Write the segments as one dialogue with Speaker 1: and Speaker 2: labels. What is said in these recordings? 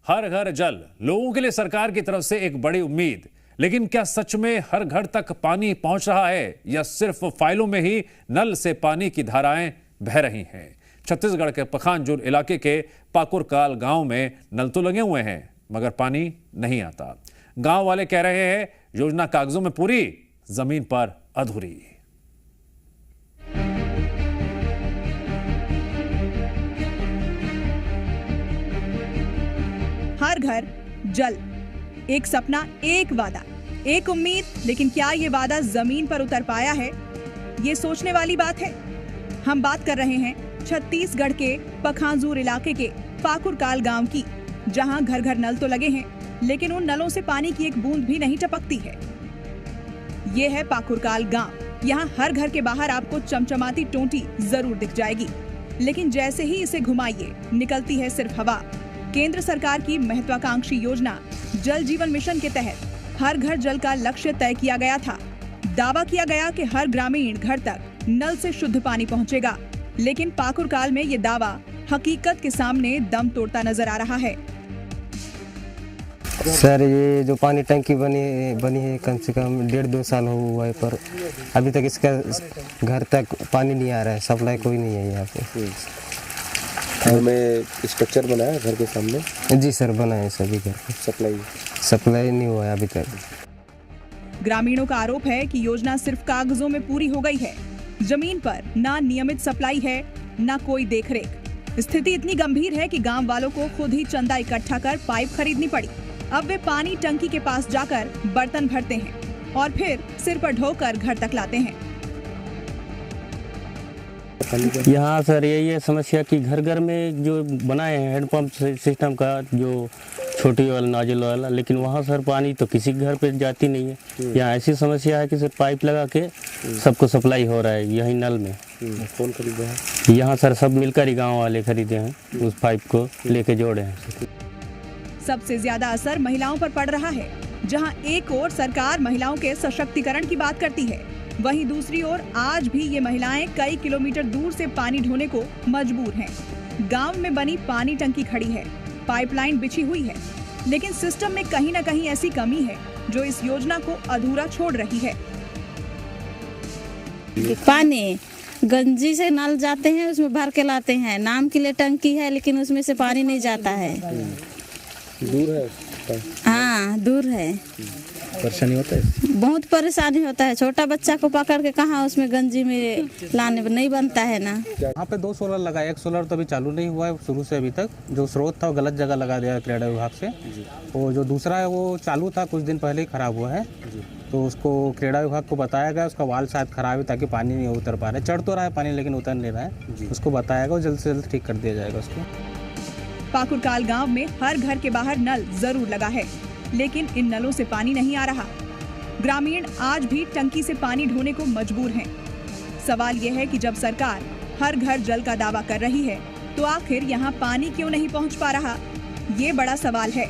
Speaker 1: हर घर जल लोगों के लिए सरकार की तरफ से एक बड़ी उम्मीद, लेकिन क्या सच में हर घर तक पानी पहुंच रहा है या सिर्फ फाइलों में ही नल से पानी की धाराएं बह रही हैं? छत्तीसगढ़ के पखानजूर इलाके के पाकुरकाल गांव में नल तो लगे हुए हैं मगर पानी नहीं आता। गांव वाले कह रहे हैं योजना कागजों में पूरी, जमीन पर अधूरी।
Speaker 2: हर घर जल, एक सपना, एक वादा, एक उम्मीद, लेकिन क्या ये वादा जमीन पर उतर पाया है? ये सोचने वाली बात है। हम बात कर रहे हैं छत्तीसगढ़ के पखानजूर इलाके के पाकुरकाल गांव की, जहां घर घर नल तो लगे हैं लेकिन उन नलों से पानी की एक बूंद भी नहीं टपकती है। ये है पाकुरकाल गांव। यहाँ हर घर के बाहर आपको चमचमाती टोंटी जरूर दिख जाएगी, लेकिन जैसे ही इसे घुमाइए निकलती है सिर्फ हवा। केंद्र सरकार की महत्वाकांक्षी योजना जल जीवन मिशन के तहत हर घर जल का लक्ष्य तय किया गया था। दावा किया गया कि हर ग्रामीण घर तक नल से शुद्ध पानी पहुंचेगा, लेकिन पाकुरकाल में ये दावा हकीकत के सामने दम तोड़ता नजर आ रहा है।
Speaker 3: सर, ये जो पानी टंकी बनी है कम से कम 1.5-2 साल हुआ है, पर अभी तक इसका घर तक पानी नहीं आ रहा है। सप्लाई कोई नहीं है यहाँ पे।
Speaker 4: घर में स्ट्रक्चर बना है घर के सामने?
Speaker 3: जी सर, बना है सभी घर पे। सप्लाई नहीं हुआ है अभी तक।
Speaker 2: ग्रामीणों का आरोप है कि योजना सिर्फ कागजों में पूरी हो गई है। जमीन पर ना नियमित सप्लाई है, ना कोई देखरेख। स्थिति इतनी गंभीर है कि गांव वालों को खुद ही चंदा इकट्ठा कर पाइप खरीदनी पड़ी। अब वे पानी टंकी के पास जाकर बर्तन भरते हैं और फिर सिर पर ढोकर घर तक लाते हैं।
Speaker 5: यहाँ सर यही है समस्या कि घर घर में जो बनाए हैं हैंडपंप सिस्टम का, जो छोटी वाला नाजुल वाला, लेकिन वहाँ सर पानी तो किसी घर पे जाती नहीं है। यहाँ ऐसी समस्या है कि सर पाइप लगा के सबको सप्लाई हो रहा है यही नल में।
Speaker 4: कौन खरीदा है?
Speaker 5: यहाँ सर सब मिलकर ही गाँव वाले खरीदे हैं, उस पाइप को लेके जोड़े हैं।
Speaker 2: सबसे ज्यादा असर महिलाओं पर पड़ रहा है। जहां एक ओर सरकार महिलाओं के सशक्तिकरण की बात करती है, वहीं दूसरी ओर आज भी ये महिलाएं कई किलोमीटर दूर से पानी ढोने को मजबूर हैं। गांव में बनी पानी टंकी खड़ी है, पाइपलाइन बिछी हुई है, लेकिन सिस्टम में कहीं न कहीं ऐसी कमी है जो इस योजना को अधूरा छोड़ रही है।
Speaker 6: पानी गंजी से नल जाते हैं, उसमें भर के लाते हैं। नाम के लिए टंकी है लेकिन उसमें से पानी नहीं जाता है।
Speaker 4: दूर है?
Speaker 6: हाँ, दूर है।
Speaker 4: परेशानी होता है?
Speaker 6: बहुत परेशानी होता है। छोटा बच्चा को पकड़ के कहाँ उसमें गंजी में लाने नहीं बनता है ना।
Speaker 7: यहाँ पे 2 सोलर लगाए, एक सोलर तो अभी चालू नहीं हुआ है शुरू से अभी तक। जो स्रोत था वो गलत जगह लगा दिया क्रीड़ा विभाग से। वो जो दूसरा है वो चालू था, कुछ दिन पहले ही खराब हुआ है। तो उसको क्रीड़ा विभाग को बताया गया, उसका वाल शायद खराब है ताकि पानी नहीं उतर पा रहा है। चढ़ तो रहा है पानी लेकिन उतर नहीं रहा है। उसको बताया गया, जल्द से जल्द ठीक कर दिया जाएगा उसको।
Speaker 2: पाकुरकाल गांव में हर घर के बाहर नल जरूर लगा है, लेकिन इन नलों से पानी नहीं आ रहा। ग्रामीण आज भी टंकी से पानी ढोने को मजबूर हैं। सवाल यह है कि जब सरकार हर घर जल का दावा कर रही है, तो आखिर यहाँ पानी क्यों नहीं पहुँच पा रहा? ये बड़ा सवाल है।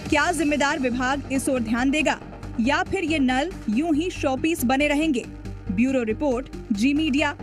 Speaker 2: क्या जिम्मेदार विभाग इस ओर ध्यान देगा या फिर ये नल यूं ही शोपीस बने रहेंगे? ब्यूरो रिपोर्ट, जी मीडिया।